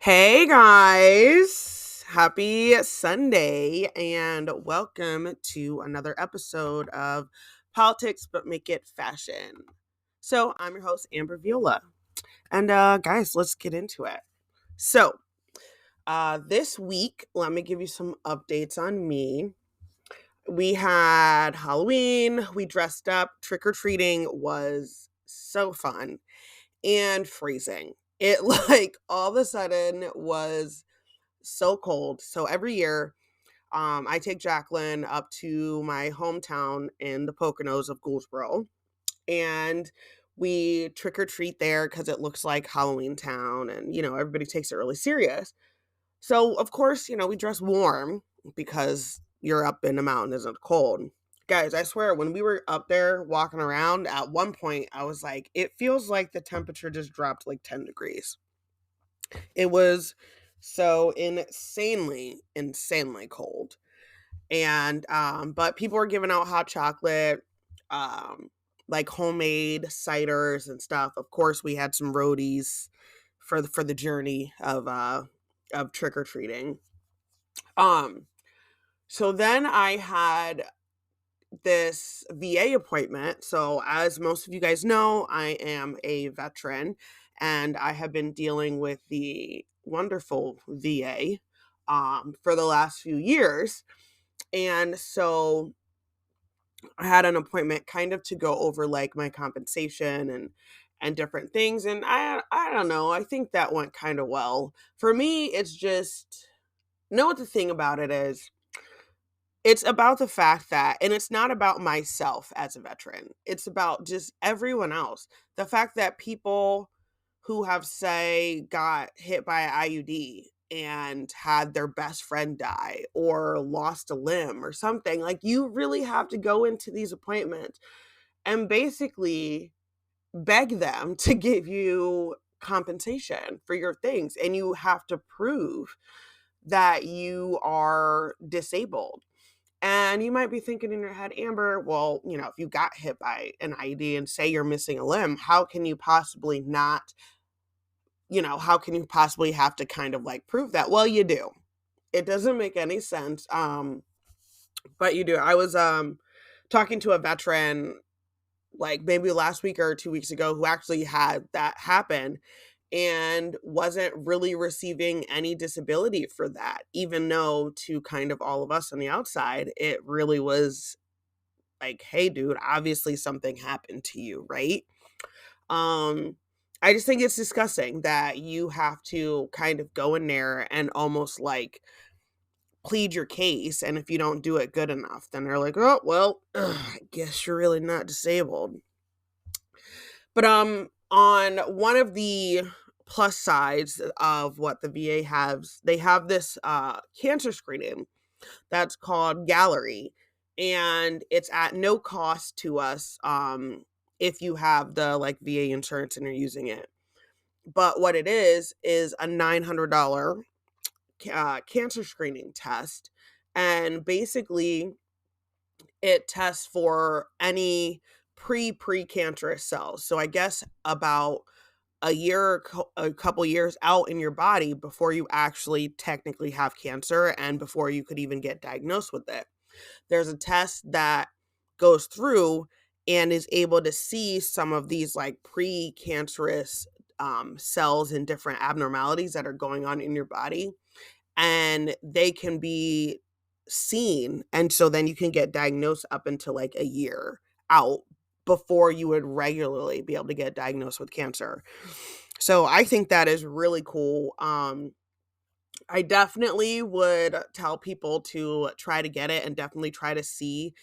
Hey guys, happy Sunday and welcome to another episode of Politics But Make It Fashion. So, I'm your host, Amber Viola, and guys, let's get into it. This week, let me give you some updates on me. We had Halloween, we dressed up, trick or treating was so fun and freezing. It like all of a sudden was so cold. So every year, I take Jacqueline up to my hometown in the Poconos of Gouldsboro, and we trick or treat there because it looks like Halloween town, and everybody takes it really serious. So of course, we dress warm because you're up in the mountain, isn't cold. Guys, I swear, when we were up there walking around, at one point I was like, it feels like the temperature just dropped like 10 degrees. It was so insanely cold. And but people were giving out hot chocolate, um, like homemade ciders and stuff. Of course, we had some roadies for the journey of trick or treating. Um, so then I had this VA appointment. So, as most of you guys know, I am a veteran and I have been dealing with the wonderful VA for the last few years. And so I had an appointment kind of to go over like my compensation and different things. And I don't know, I think that went kind of well. For me, it's just know what the thing about it is. It's about the fact that, and it's not about myself as a veteran, it's about just everyone else. The fact that people who have, say, got hit by an IUD and had their best friend die or lost a limb or something, like you really have to go into these appointments and basically beg them to give you compensation for your things. And you have to prove that you are disabled. And you might be thinking in your head, Amber, well, if you got hit by an IED and say you're missing a limb, how can you possibly not, how can you possibly have to kind of like prove that? Well, you do. It doesn't make any sense. But you do. I was talking to a veteran like maybe last week or 2 weeks ago who actually had that happen and wasn't really receiving any disability for that, even though to kind of all of us on the outside, it really was like, hey, dude, obviously something happened to you, right? Um, I just think it's disgusting that you have to kind of go in there and almost like plead your case. And if you don't do it good enough, then they're like, oh, well, I guess you're really not disabled. But on one of the plus sides of what the VA has, they have this cancer screening that's called Gallery, and it's at no cost to us if you have the like VA insurance and you're using it. But what it is a $900 cancer screening test, and basically it tests for any precancerous cells. So I guess about a couple years out in your body before you actually technically have cancer and before you could even get diagnosed with it. There's a test that goes through and is able to see some of these like precancerous cells and different abnormalities that are going on in your body, and they can be seen, and so then you can get diagnosed up until like a year out before you would regularly be able to get diagnosed with cancer. So I think that is really cool. I definitely would tell people to try to get it and definitely try to see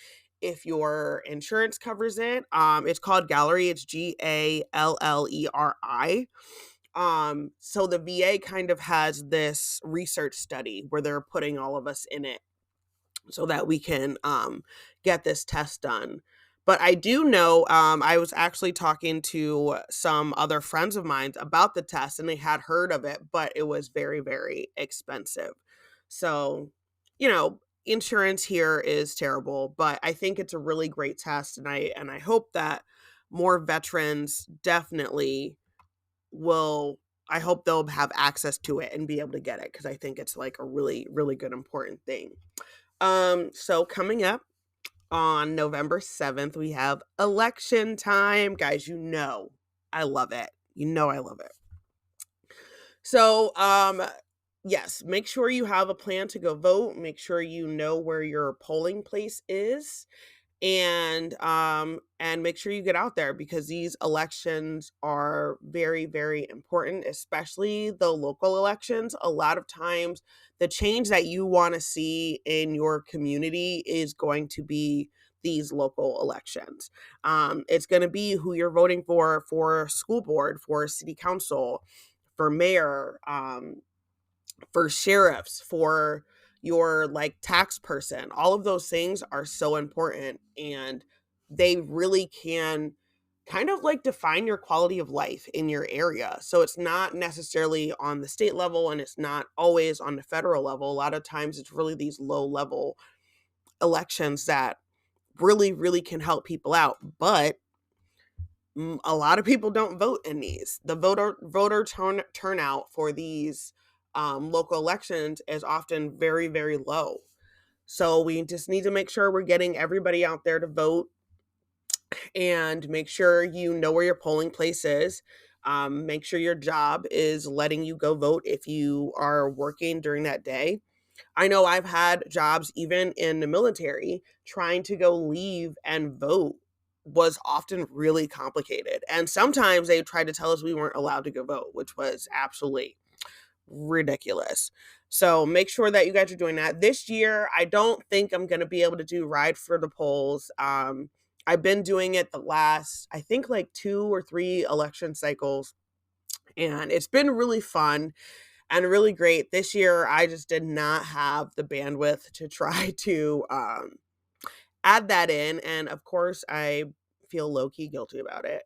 if your insurance covers it. It's called Gallery. It's Galleri. So the VA kind of has this research study where they're putting all of us in it so that we can get this test done. But I do know, I was actually talking to some other friends of mine about the test, and they had heard of it, but it was very, very expensive. So, insurance here is terrible, but I think it's a really great test, and I hope that more veterans definitely will I hope they'll have access to it and be able to get it, because I think it's like a really, really good, important thing. So coming up on November 7th, we have election time. Guys, I love it. I love it. So, yes, make sure you have a plan to go vote. Make sure you know where your polling place is, and make sure you get out there, because these elections are very, very important, especially the local elections. A lot of times the change that you want to see in your community is going to be these local elections. It's going to be who you're voting for school board, for city council, for mayor, for sheriffs, for your like tax person. All of those things are so important, and they really can kind of like define your quality of life in your area. So it's not necessarily on the state level, and it's not always on the federal level. A lot of times it's really these low level elections that really, really can help people out. But a lot of people don't vote in these. The voter turnout for these local elections is often very, very low. So we just need to make sure we're getting everybody out there to vote, and make sure you know where your polling place is. Make sure your job is letting you go vote if you are working during that day. I know I've had jobs even in the military. Trying to go leave and vote was often really complicated. And sometimes they tried to tell us we weren't allowed to go vote, which was absolutely ridiculous. So make sure that you guys are doing that. This year, I don't think I'm going to be able to do Ride for the Polls. I've been doing it the last, I think, like 2 or 3 election cycles, and it's been really fun and really great. This year, I just did not have the bandwidth to try to add that in. And of course, I feel low key guilty about it.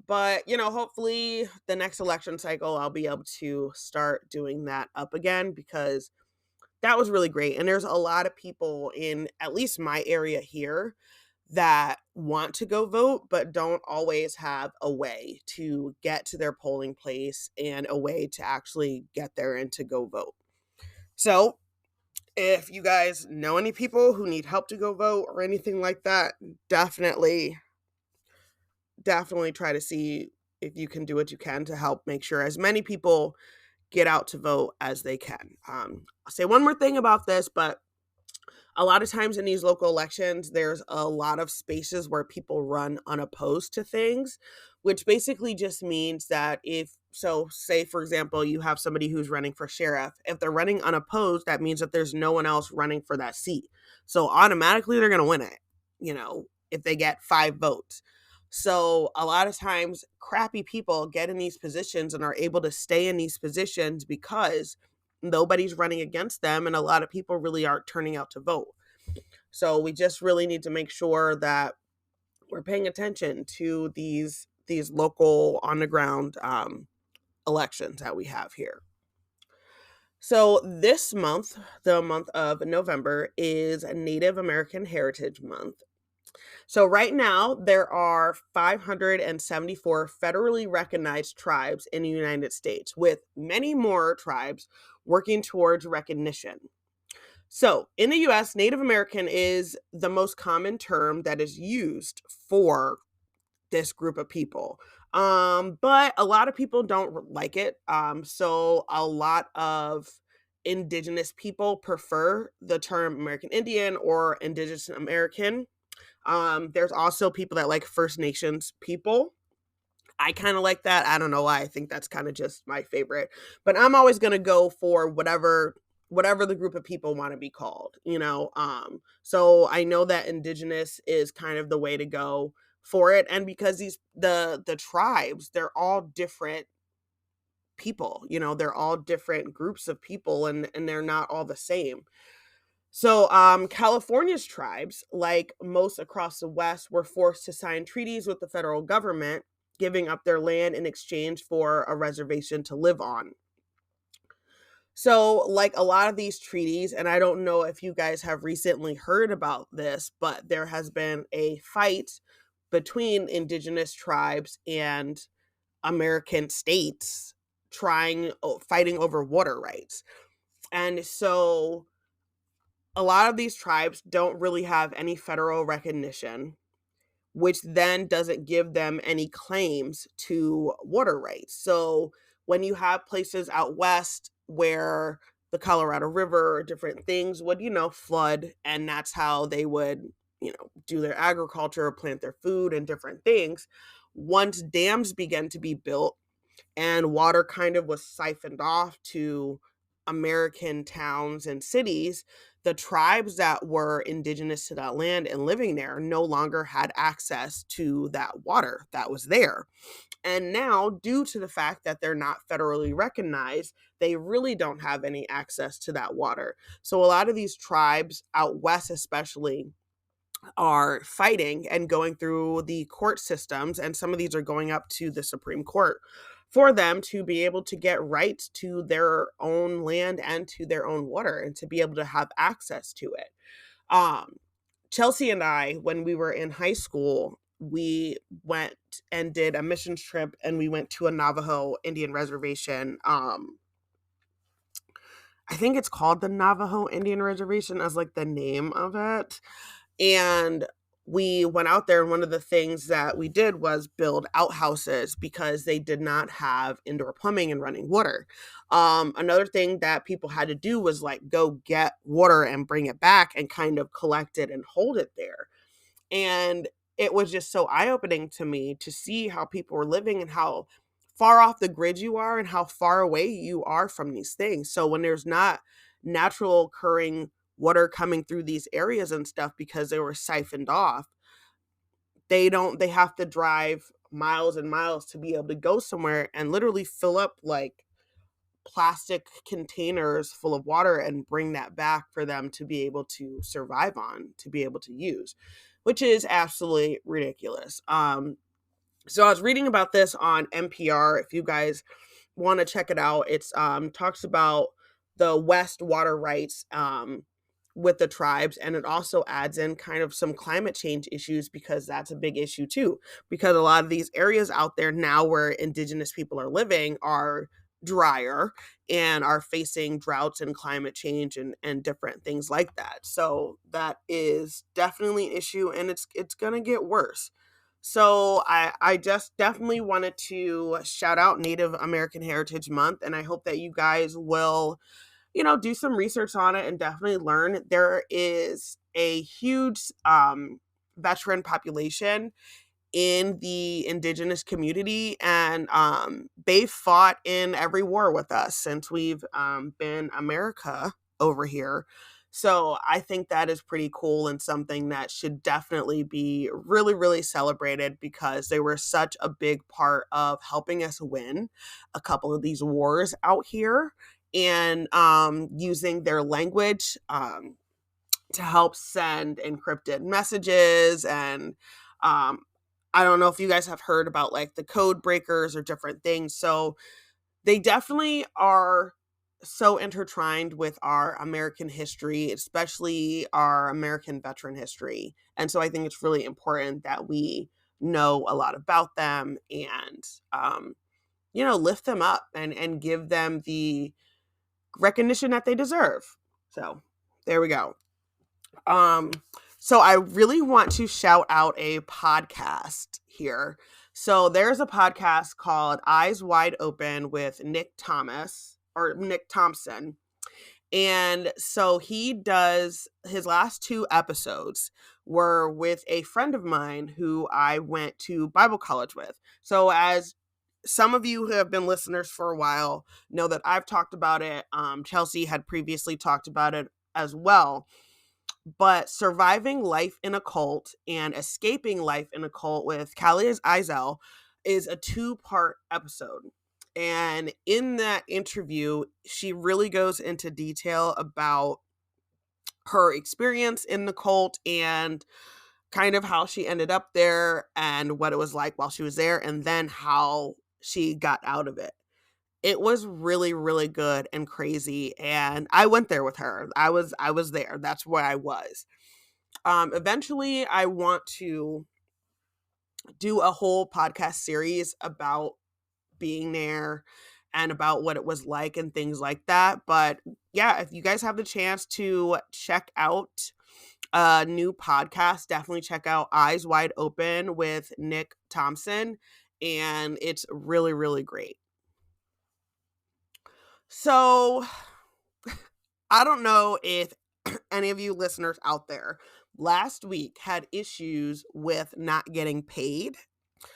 But, hopefully the next election cycle, I'll be able to start doing that up again, because that was really great. And there's a lot of people in at least my area here that want to go vote, but don't always have a way to get to their polling place and a way to actually get there and to go vote. So if you guys know any people who need help to go vote or anything like that, definitely try to see if you can do what you can to help make sure as many people get out to vote as they can. I'll say one more thing about this, but a lot of times in these local elections, there's a lot of spaces where people run unopposed to things, which basically just means that say, for example, you have somebody who's running for sheriff. If they're running unopposed, that means that there's no one else running for that seat. So automatically they're going to win it, if they get 5 votes. So a lot of times crappy people get in these positions and are able to stay in these positions because nobody's running against them, and a lot of people really aren't turning out to vote. So we just really need to make sure that we're paying attention to these local on the ground elections that we have here. So this month, the month of November, is Native American Heritage Month. So right now, there are 574 federally recognized tribes in the United States, with many more tribes working towards recognition. So in the US, Native American is the most common term that is used for this group of people. But a lot of people don't like it. So a lot of indigenous people prefer the term American Indian or Indigenous American. There's also people that like First Nations people. I kind of like that. I don't know why. I think that's kind of just my favorite. But I'm always going to go for whatever the group of people want to be called, So I know that indigenous is kind of the way to go for it, and because the tribes, they're all different people, they're all different groups of people, and they're not all the same. So, California's tribes, like most across the West, were forced to sign treaties with the federal government, giving up their land in exchange for a reservation to live on. So, like a lot of these treaties, and I don't know if you guys have recently heard about this, but there has been a fight between indigenous tribes and American states fighting over water rights. And so a lot of these tribes don't really have any federal recognition, which then doesn't give them any claims to water rights. So when you have places out west where the Colorado River or different things would, flood, and that's how they would, do their agriculture, plant their food and different things. Once dams began to be built and water kind of was siphoned off to American towns and cities, the tribes that were indigenous to that land and living there no longer had access to that water that was there. And now, due to the fact that they're not federally recognized, they really don't have any access to that water. So, a lot of these tribes out west, especially, are fighting and going through the court systems, and some of these are going up to the Supreme Court for them to be able to get rights to their own land and to their own water and to be able to have access to it. Um, Chelsea and I, when we were in high school, we went and did a missions trip, and we went to a Navajo Indian reservation. I think it's called the Navajo Indian Reservation as like the name of it. And we went out there, and one of the things that we did was build outhouses because they did not have indoor plumbing and running water. Another thing that people had to do was like go get water and bring it back and kind of collect it and hold it there. And it was just so eye-opening to me to see how people were living and how far off the grid you are and how far away you are from these things. So when there's not natural occurring water coming through these areas and stuff because they were siphoned off, they have to drive miles and miles to be able to go somewhere and literally fill up like plastic containers full of water and bring that back for them to be able to survive on, to be able to use, which is absolutely ridiculous. So I was reading about this on NPR. If you guys want to check it out, it's talks about the West water rights with the tribes, and it also adds in kind of some climate change issues because that's a big issue too, because a lot of these areas out there now where indigenous people are living are drier and are facing droughts and climate change and different things like that. So that is definitely an issue, and it's gonna get worse. So I just definitely wanted to shout out Native American Heritage Month, and I hope that you guys will, do some research on it and definitely learn. There is a huge veteran population in the indigenous community, and they fought in every war with us since we've been America over here. So I think that is pretty cool and something that should definitely be really, really celebrated because they were such a big part of helping us win a couple of these wars out here, and using their language to help send encrypted messages. And I don't know if you guys have heard about like the code breakers or different things. So they definitely are so intertwined with our American history, especially our American veteran history. And so I think it's really important that we know a lot about them and, lift them up and give them the recognition that they deserve. So there we go. Um, so I really want to shout out a podcast here. So there's a podcast called Eyes Wide Open with Nick Thompson. And so he does, his last two episodes were with a friend of mine who I went to Bible college with. So as some of you who have been listeners for a while know that I've talked about it. Chelsea had previously talked about it as well. But surviving life in a cult and escaping life in a cult with Callie Eisel is a 2-part episode. And in that interview, she really goes into detail about her experience in the cult and kind of how she ended up there and what it was like while she was there, and then how she got out of it. It was really, really good and crazy, and I went there with her. I was there. That's where I was. Eventually, I want to do a whole podcast series about being there and about what it was like and things like that. But yeah, if you guys have the chance to check out a new podcast, definitely check out Eyes Wide Open with Nick Thompson. And it's really, really great. So I don't know if any of you listeners out there last week had issues with not getting paid.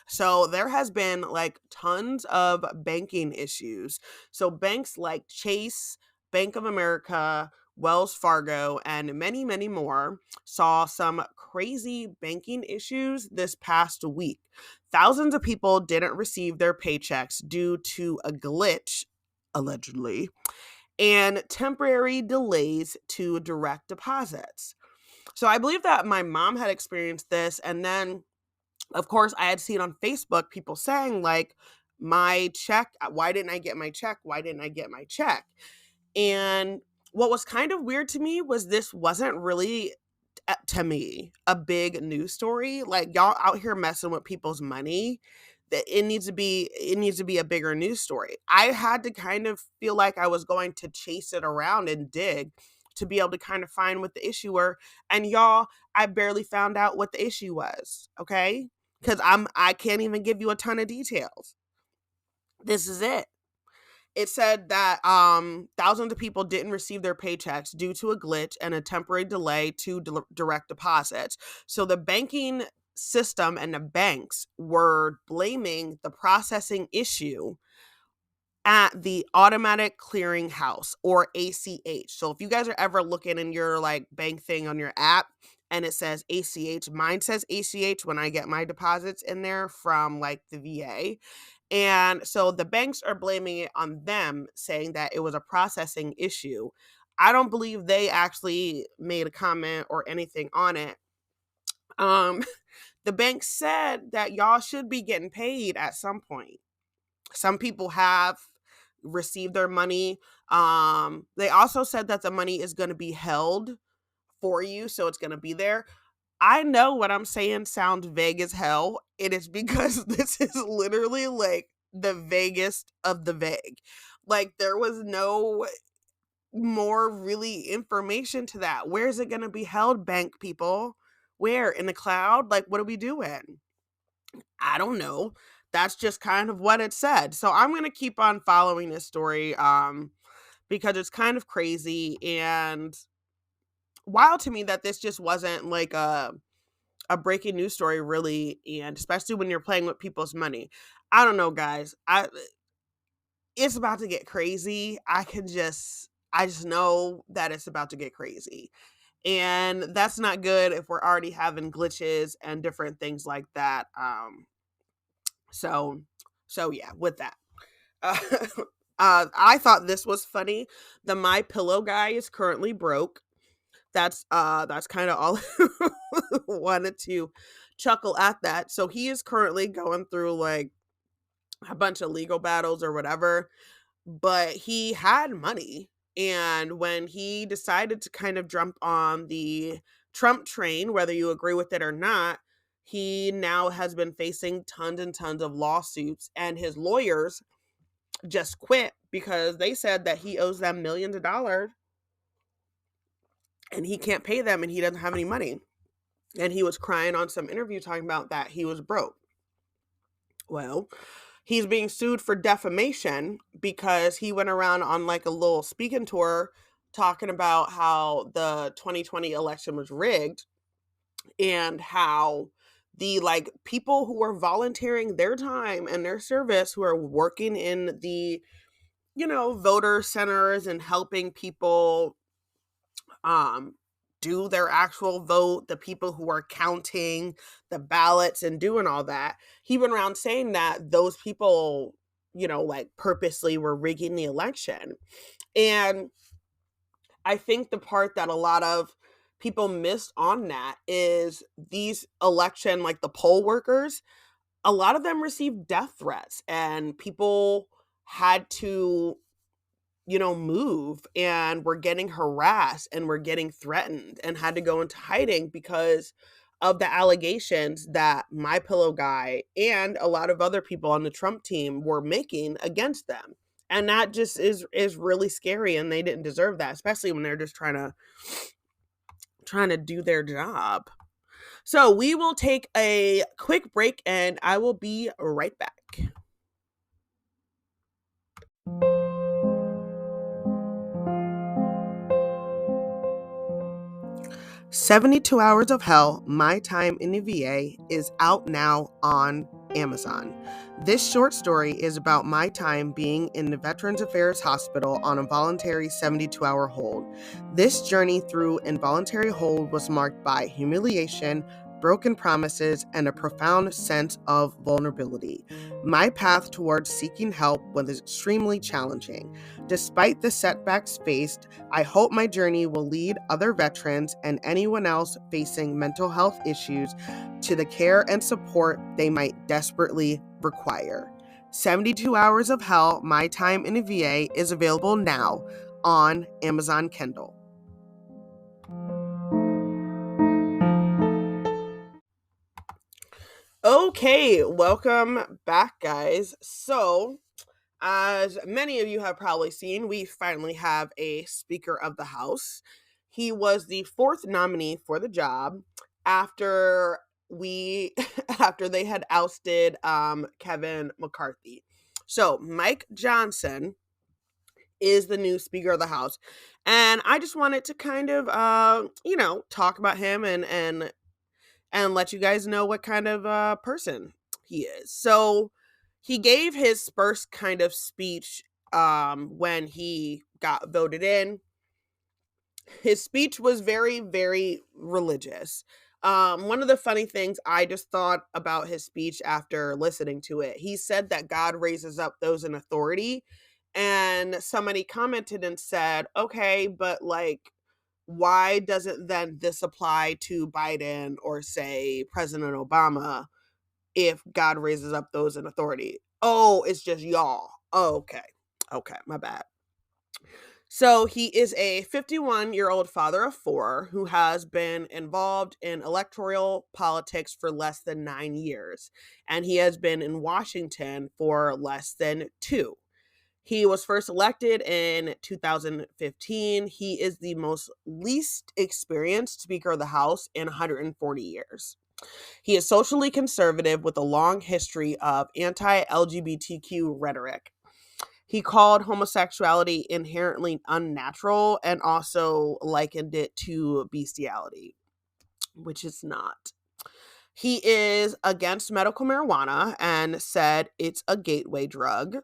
So there has been like tons of banking issues. So banks like Chase, Bank of America, Wells Fargo, and many, many more saw some crazy banking issues this past week. Thousands of people didn't receive their paychecks due to a glitch, allegedly, and temporary delays to direct deposits. So I believe that my mom had experienced this, and then of course, I had seen on Facebook people saying, like, my check, why didn't I get my check? Why didn't I get my check? And what was kind of weird to me was this wasn't really, to me, a big news story. Like, y'all out here messing with people's money. That it needs to be a bigger news story. I had to kind of feel like I was going to chase it around and dig to be able to kind of find what the issue were. And y'all, I barely found out what the issue was, okay? Because I can't even give you a ton of details. This is it. It said that thousands of people didn't receive their paychecks due to a glitch and a temporary delay to direct deposits. So the banking system and the banks were blaming the processing issue at the automatic clearing house, or ACH. So if you guys are ever looking in your like bank thing on your app and it says ACH, mine says ACH when I get my deposits in there from like the VA. And so the banks are blaming it on them, saying that it was a processing issue. I don't believe they actually made a comment or anything on it. The bank said that y'all should be getting paid at some point. Some people have received their money. They also said that the money is going to be held for you, so it's going to be there. I know what I'm saying sounds vague as hell. It is because this is literally like the vaguest of the vague. Like, there was no more really information to that. Where is it going to be held, bank people? Where? In the cloud? Like, what are we doing? I don't know. That's just kind of what it said. So I'm going to keep on following this story because it's kind of crazy and wild to me that this just wasn't like a breaking news story, really, and especially when you're playing with people's money. I don't know, guys. It's about to get crazy. I just know that it's about to get crazy. And that's not good if we're already having glitches and different things like that. So yeah, with that. Uh, I thought this was funny. The My Pillow guy is currently broke. That's kind of all I wanted to chuckle at that. So he is currently going through like a bunch of legal battles or whatever, but he had money. And when he decided to kind of jump on the Trump train, whether you agree with it or not, he now has been facing tons and tons of lawsuits, and his lawyers just quit because they said that he owes them millions of dollars and he can't pay them and he doesn't have any money. And he was crying on some interview talking about that he was broke. Well, he's being sued for defamation because he went around on like a little speaking tour talking about how the 2020 election was rigged and how the like people who are volunteering their time and their service, who are working in the, voter centers and helping people do their actual vote, the people who are counting the ballots and doing all that. He went around saying that those people, like purposely were rigging the election. And I think the part that a lot of people missed on that is these election, like the poll workers, a lot of them received death threats and people had to move and were getting harassed and were getting threatened and had to go into hiding because of the allegations that My Pillow guy and a lot of other people on the Trump team were making against them. And that just is really scary, and they didn't deserve that, especially when they're just trying to do their job. So we will take a quick break and I will be right back. 72 Hours of Hell, My Time in the VA is out now on Amazon. This short story is about my time being in the Veterans Affairs Hospital on a voluntary 72-hour hold. This journey through involuntary hold was marked by humiliation, broken promises, and a profound sense of vulnerability. My path towards seeking help was extremely challenging. Despite the setbacks faced, I hope my journey will lead other veterans and anyone else facing mental health issues to the care and support they might desperately require. 72 Hours of Hell, My Time in the VA is available now on Amazon Kindle. Okay, welcome back, guys. So, as many of you have probably seen, we finally have a Speaker of the House. He was the fourth nominee for the job after after they had ousted Kevin McCarthy. So Mike Johnson is the new Speaker of the House. And I just wanted to kind of talk about him and let you guys know what kind of person he is. So he gave his first kind of speech when he got voted in. His speech was very, very religious. One of the funny things I just thought about his speech after listening to it, he said that God raises up those in authority. And somebody commented and said, okay, but like, why doesn't then this apply to Biden or say President Obama if God raises up those in authority? Oh, it's just y'all. Oh, okay. Okay, my bad. So he is a 51-year-old father of four who has been involved in electoral politics for less than 9 years, and he has been in Washington for less than 2. He was first elected in 2015. He is the most least experienced Speaker of the House in 140 years. He is socially conservative with a long history of anti-LGBTQ rhetoric. He called homosexuality inherently unnatural and also likened it to bestiality, which it's not. He is against medical marijuana and said it's a gateway drug.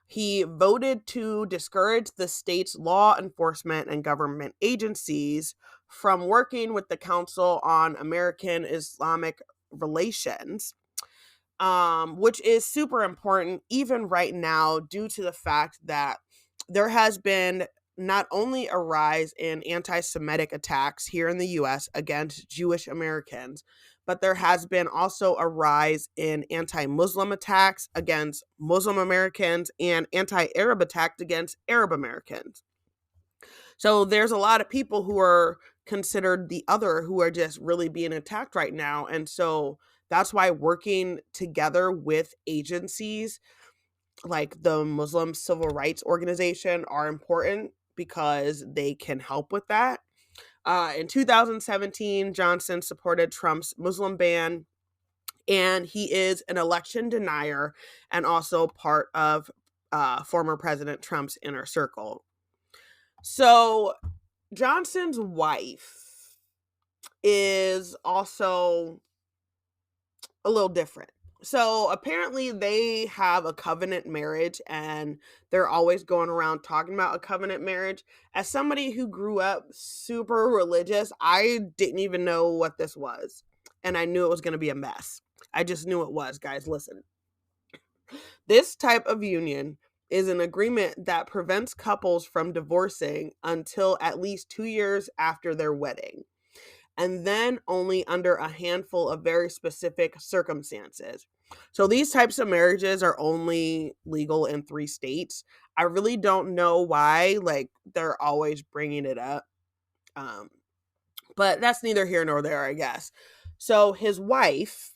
He voted to discourage the state's law enforcement and government agencies from working with the Council on American Islamic Relations, which is super important even right now due to the fact that there has been not only a rise in anti-Semitic attacks here in the US against Jewish Americans, but there has been also a rise in anti-Muslim attacks against Muslim Americans and anti-Arab attacks against Arab Americans. So there's a lot of people who are considered the other who are just really being attacked right now. And so that's why working together with agencies like the Muslim Civil Rights Organization are important because they can help with that. In 2017, Johnson supported Trump's Muslim ban, and he is an election denier and also part of former President Trump's inner circle. So Johnson's wife is also a little different. So apparently they have a covenant marriage and they're always going around talking about a covenant marriage. As somebody who grew up super religious, I didn't even know what this was. And I knew it was going to be a mess. I just knew it was, guys. Listen. This type of union is an agreement that prevents couples from divorcing until at least 2 years after their wedding, and then only under a handful of very specific circumstances. So these types of marriages are only legal in 3 states. I really don't know why, like, they're always bringing it up. But that's neither here nor there, I guess. So his wife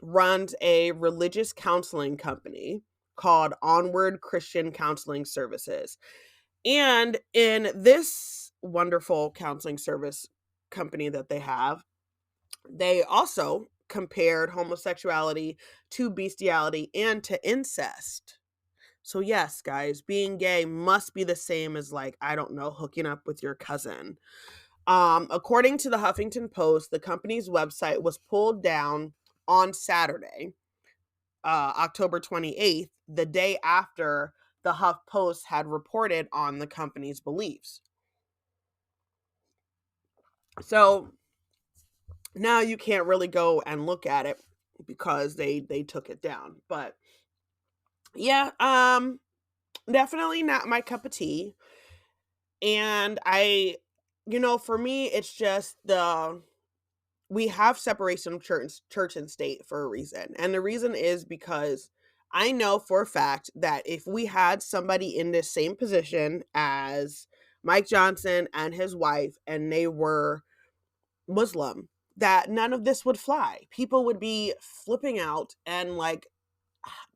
runs a religious counseling company, called Onward Christian Counseling Services. And in this wonderful counseling service company that they have, they also compared homosexuality to bestiality and to incest. So yes, guys, being gay must be the same as, like, I don't know, hooking up with your cousin. According to the Huffington Post, the company's website was pulled down on Saturday, October 28th, the day after the Huff Post had reported on the company's beliefs. So now you can't really go and look at it because they took it down. But yeah, definitely not my cup of tea. And for me, it's just we have separation of church and state for a reason. And the reason is because I know for a fact that if we had somebody in this same position as Mike Johnson and his wife, and they were Muslim, that none of this would fly. People would be flipping out and, like,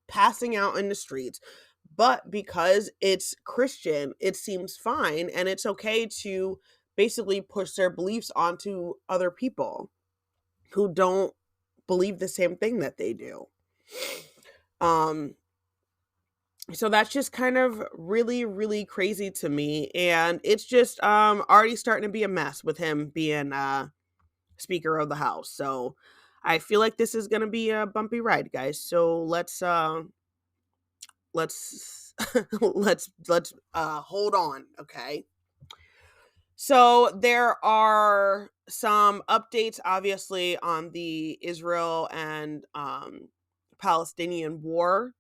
passing out in the streets. But because it's Christian, it seems fine, and it's okay to basically push their beliefs onto other people who don't believe the same thing that they do. So that's just kind of really, really crazy to me. And it's just already starting to be a mess with him being Speaker of the House. So I feel like this is gonna be a bumpy ride, guys. So let's let's hold on, okay? So there are some updates, obviously, on the Israel and Palestinian war.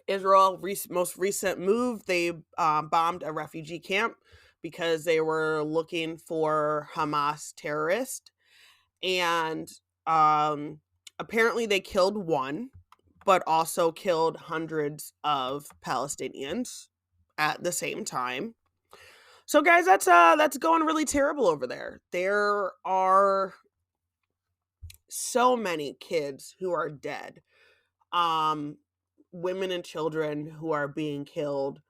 Israel most recent move, they bombed a refugee camp because they were looking for Hamas terrorists, and apparently they killed one, but also killed hundreds of Palestinians at the same time. So guys, that's going really terrible over there. There are so many kids who are dead. Women and children who are being killed.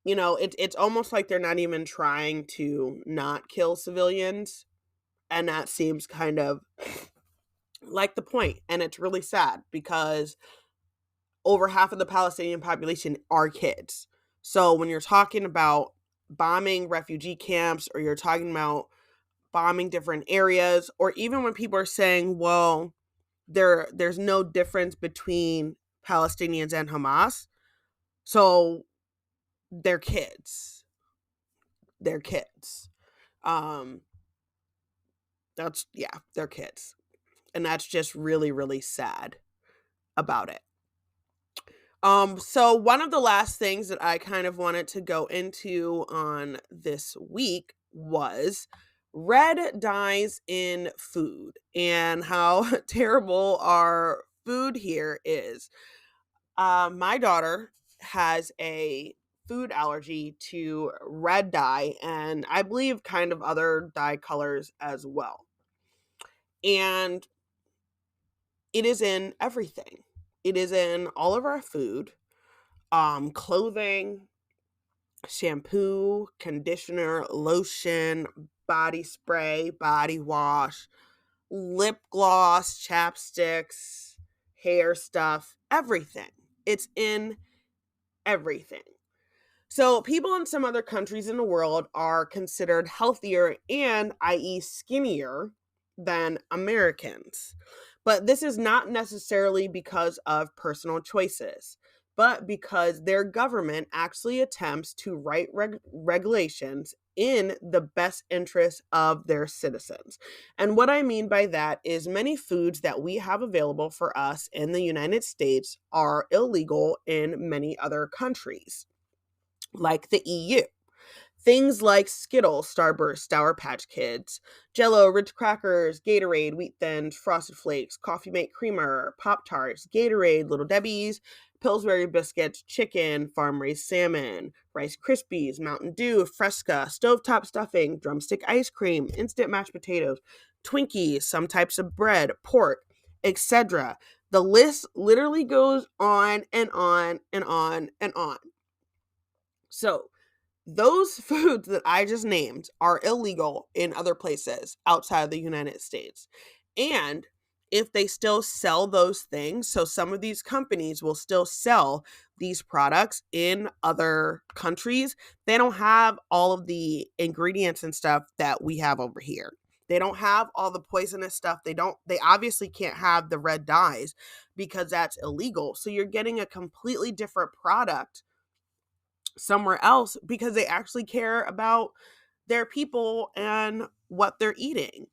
It's almost like they're not even trying to not kill civilians, and that seems kind of like the point. And it's really sad because over half of the Palestinian population are kids. So when you're talking about bombing refugee camps, or you're talking about bombing different areas, or even when people are saying, well, there's no difference between Palestinians and Hamas, so they're kids. They're kids. They're kids. And that's just really, really sad about it. So one of the last things that I kind of wanted to go into on this week was red dyes in food and how terrible our food here is. My daughter has a food allergy to red dye, and I believe kind of other dye colors as well. And it is in everything. It is in all of our food, clothing, shampoo, conditioner, lotion, body spray, body wash, lip gloss, chapsticks, hair stuff, everything. It's in everything. So people in some other countries in the world are considered healthier and, i.e., skinnier than Americans. But this is not necessarily because of personal choices, but because their government actually attempts to write regulations in the best interest of their citizens. And what I mean by that is many foods that we have available for us in the United States are illegal in many other countries, like the EU. Things like Skittles, Starburst, Sour Patch Kids, Jell-O, Ritz Crackers, Gatorade, Wheat Thins, Frosted Flakes, Coffee Mate Creamer, Pop-Tarts, Gatorade, Little Debbie's, Pillsbury Biscuits, chicken, farm-raised salmon, Rice Krispies, Mountain Dew, Fresca, stovetop stuffing, drumstick ice cream, instant mashed potatoes, Twinkies, some types of bread, pork, etc. The list literally goes on and on and on and on. So, those foods that I just named are illegal in other places outside of the United States. And if they still sell those things, so some of these companies will still sell these products in other countries, they don't have all of the ingredients and stuff that we have over here. They don't have all the poisonous stuff. They obviously can't have the red dyes because that's illegal. So you're getting a completely different product somewhere else because they actually care about their people and what they're eating.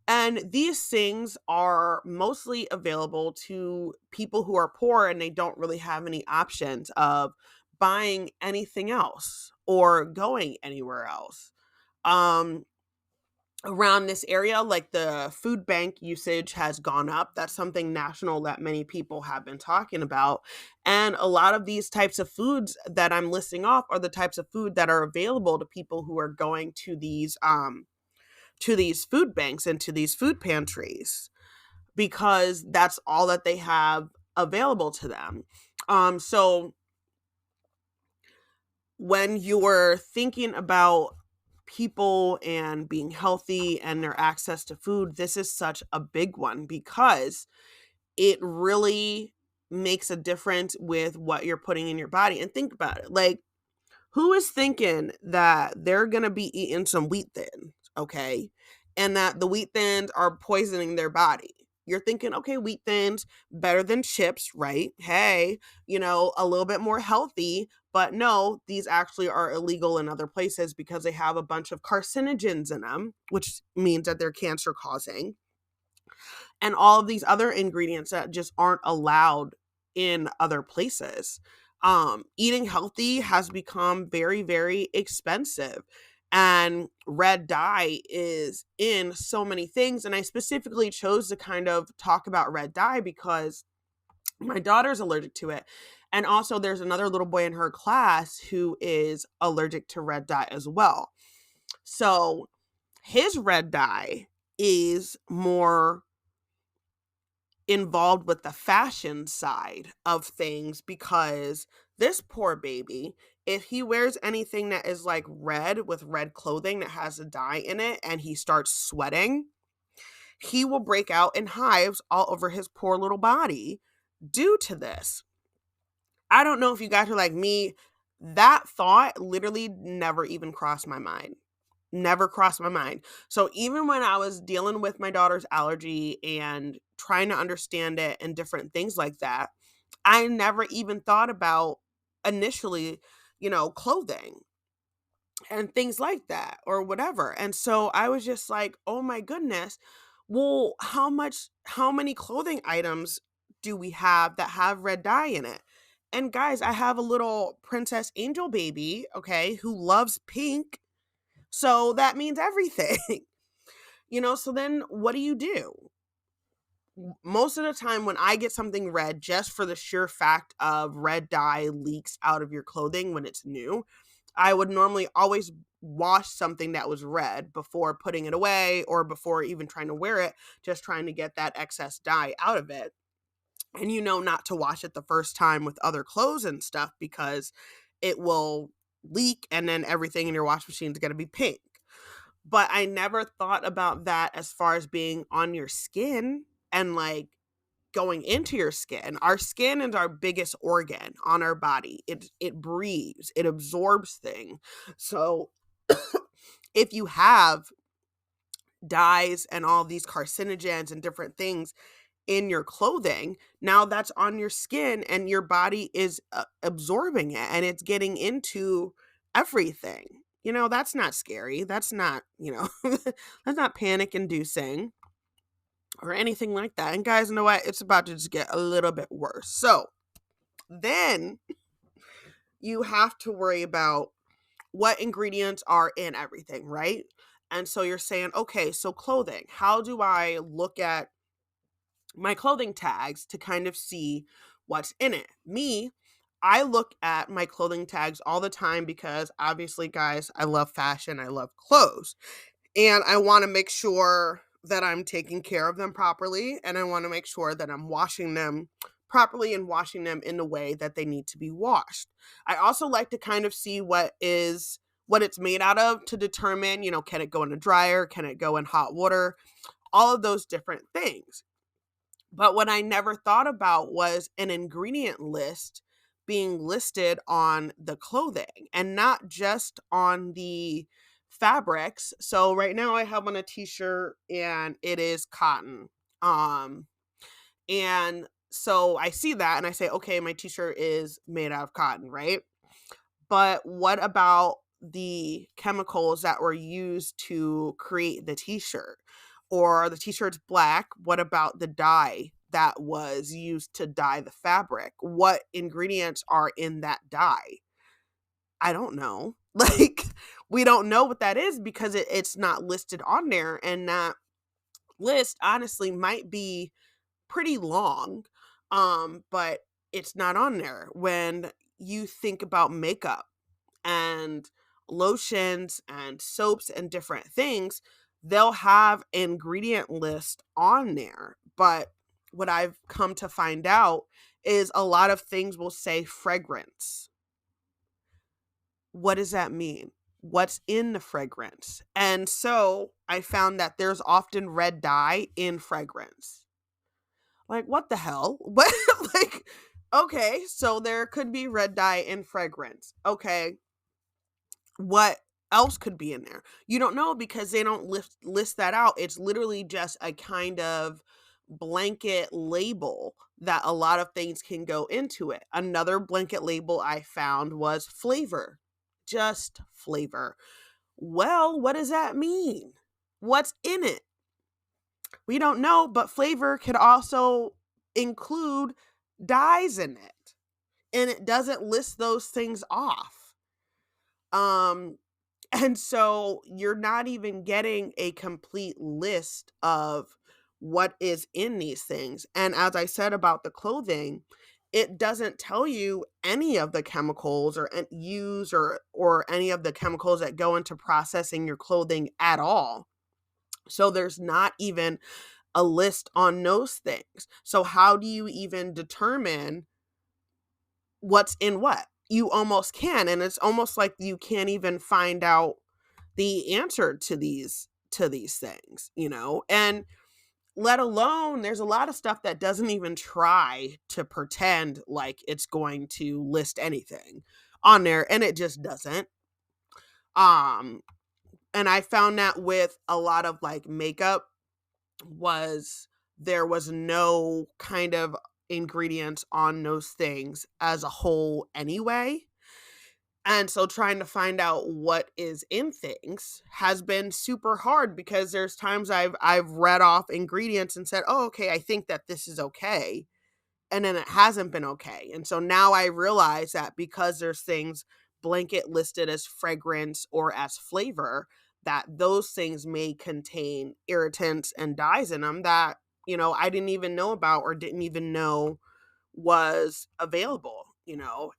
And these things are mostly available to people who are poor and they don't really have any options of buying anything else or going anywhere else. Um, Around this area, like the food bank usage has gone up. That's something national that many people have been talking about. And a lot of these types of foods that I'm listing off are the types of food that are available to people who are going to these food banks and to these food pantries because that's all that they have available to them. So when you're thinking about people and being healthy and their access to food, this is such a big one because it really makes a difference with what you're putting in your body. And think about it. Like, who is thinking that they're going to be eating some wheat thins, okay? And that the wheat thins are poisoning their body. You're thinking, okay, wheat thins, better than chips, right? Hey, a little bit more healthy. But no, these actually are illegal in other places because they have a bunch of carcinogens in them, which means that they're cancer causing. And all of these other ingredients that just aren't allowed in other places. Eating healthy has become very, very expensive. And red dye is in so many things. And I specifically chose to kind of talk about red dye because my daughter's allergic to it. And also, there's another little boy in her class who is allergic to red dye as well. So his red dye is more involved with the fashion side of things because this poor baby, if he wears anything that is like red with red clothing that has a dye in it and he starts sweating, he will break out in hives all over his poor little body due to this. I don't know if you guys are like me. That thought literally never even crossed my mind. Never crossed my mind. So even when I was dealing with my daughter's allergy and trying to understand it and different things like that, I never even thought about initially, clothing and things like that or whatever. And so I was just like, "Oh my goodness. Well, how many clothing items do we have that have red dye in it?" And guys, I have a little princess angel baby, okay, who loves pink. So that means everything. So then what do you do? Most of the time when I get something red, just for the sheer fact of red dye leaks out of your clothing when it's new, I would normally always wash something that was red before putting it away or before even trying to wear it, just trying to get that excess dye out of it. And not to wash it the first time with other clothes and stuff because it will leak and then everything in your wash machine is going to be pink. But I never thought about that as far as being on your skin and like going into your skin. Our skin is our biggest organ on our body. It breathes, it absorbs things. So if you have dyes and all these carcinogens and different things in your clothing, now that's on your skin and your body is absorbing it and it's getting into everything. That's not scary. That's not, that's not panic inducing or anything like that. And guys, you know what? It's about to just get a little bit worse. So then you have to worry about what ingredients are in everything, right? And so you're saying, okay, so clothing, how do I look at my clothing tags to kind of see what's in it? I look at my clothing tags all the time because obviously, guys, I love fashion. I love clothes. And I want to make sure that I'm taking care of them properly, and I want to make sure that I'm washing them properly and washing them in the way that they need to be washed. I also like to kind of see what it's made out of to determine, can it go in a dryer? Can it go in hot water? All of those different things. But what I never thought about was an ingredient list being listed on the clothing and not just on the fabrics. So right now I have on a t-shirt and it is cotton. And so I see that and I say, okay, my t-shirt is made out of cotton, right? But what about the chemicals that were used to create the t-shirt? Or the t-shirt's black, what about the dye that was used to dye the fabric? What ingredients are in that dye? I don't know. Like, we don't know what that is because it's not listed on there. And that list honestly might be pretty long, but it's not on there. When you think about makeup and lotions and soaps and different things, they'll have ingredient list on there. But what I've come to find out is a lot of things will say fragrance. What does that mean? What's in the fragrance? And so I found that there's often red dye in fragrance. Like, what the hell? What? Like, okay, so there could be red dye in fragrance. Okay, what else could be in there? You don't know because they don't list that out. It's literally just a kind of blanket label that a lot of things can go into it. Another blanket label I found was flavor. Just flavor. Well, what does that mean? What's in it? We don't know, but flavor could also include dyes in it. And it doesn't list those things off. And so you're not even getting a complete list of what is in these things. And as I said about the clothing, it doesn't tell you any of the chemicals or use or any of the chemicals that go into processing your clothing at all. So there's not even a list on those things. So how do you even determine what's in what? You almost can, and it's almost like you can't even find out the answer to these things, and let alone there's a lot of stuff that doesn't even try to pretend like it's going to list anything on there, and it just doesn't. And I found that with a lot of like makeup there was no kind of ingredients on those things as a whole anyway. And so trying to find out what is in things has been super hard because there's times I've read off ingredients and said, "Oh, okay, I think that this is okay." And then it hasn't been okay. And so now I realize that because there's things blanket listed as fragrance or as flavor, that those things may contain irritants and dyes in them that, I didn't even know about or didn't even know was available,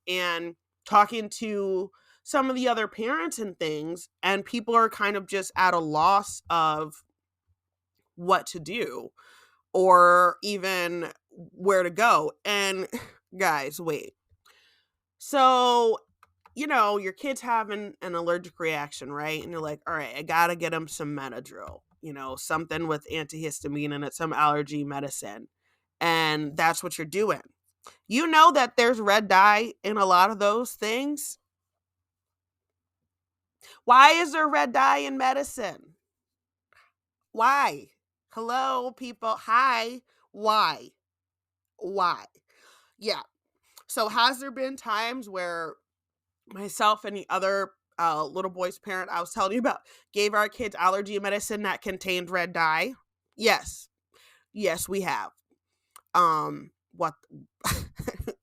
and talking to some of the other parents and things, and people are kind of just at a loss of what to do or even where to go. And guys, wait. So, your kid's having an allergic reaction, right? And you're like, all right, I got to get them some Benadryl, something with antihistamine and it's some allergy medicine. And that's what you're doing. You know that there's red dye in a lot of those things. Why is there red dye in medicine? Why? Hello, people. Hi. Why? Why? Yeah. So has there been times where myself and the other little boy's parent I was telling you about gave our kids allergy medicine that contained red dye? Yes. Yes, we have. What?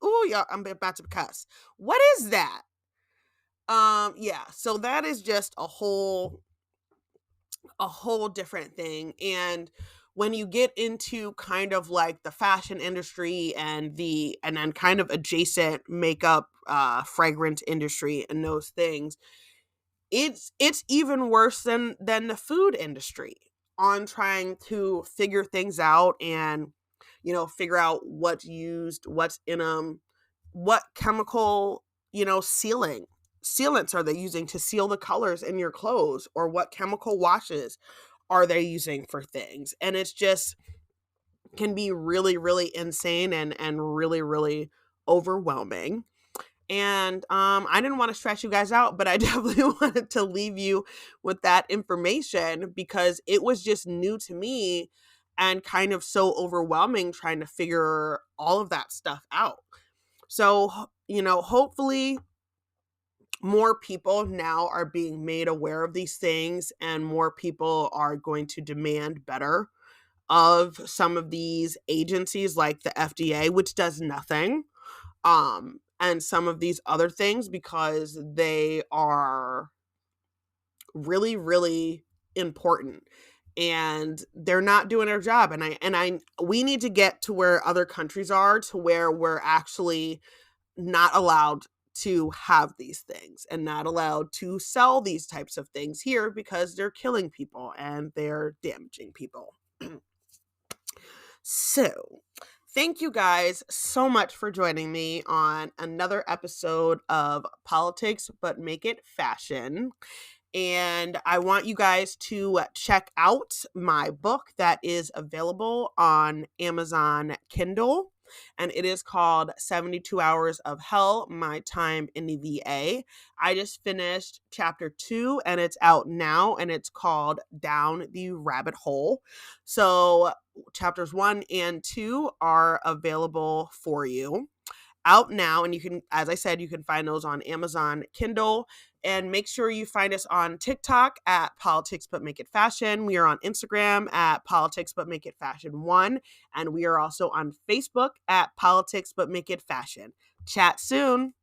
Ooh, yeah, I'm about to cuss. What is that? Yeah, so that is just a whole different thing. And when you get into kind of like the fashion industry and then kind of adjacent makeup fragrance industry and those things, it's even worse than the food industry. on trying to figure things out and, figure out what's used, what's in them, what chemical, sealants are they using to seal the colors in your clothes, or what chemical washes are they using for things. And it's just can be really, really insane and really, really overwhelming. And I didn't want to stress you guys out, but I definitely wanted to leave you with that information because it was just new to me and kind of so overwhelming trying to figure all of that stuff out. So, hopefully more people now are being made aware of these things, and more people are going to demand better of some of these agencies like the FDA, which does nothing, and some of these other things, because they are really, really important and they're not doing their job. And we need to get to where other countries are, to where we're actually not allowed to have these things and not allowed to sell these types of things here, because they're killing people and they're damaging people. So, thank you guys so much for joining me on another episode of Politics But Make It Fashion. And I want you guys to check out my book that is available on Amazon Kindle. And it is called 72 Hours of Hell, My Time in the VA. I just finished chapter 2 and it's out now, and it's called Down the Rabbit Hole. So chapters 1 and 2 are available for you out now, and you can, as I said, you can find those on Amazon Kindle. And make sure you find us on TikTok at Politics But Make It Fashion. We are on Instagram at Politics But Make It Fashion 1, and we are also on Facebook at Politics But Make It Fashion. Chat soon.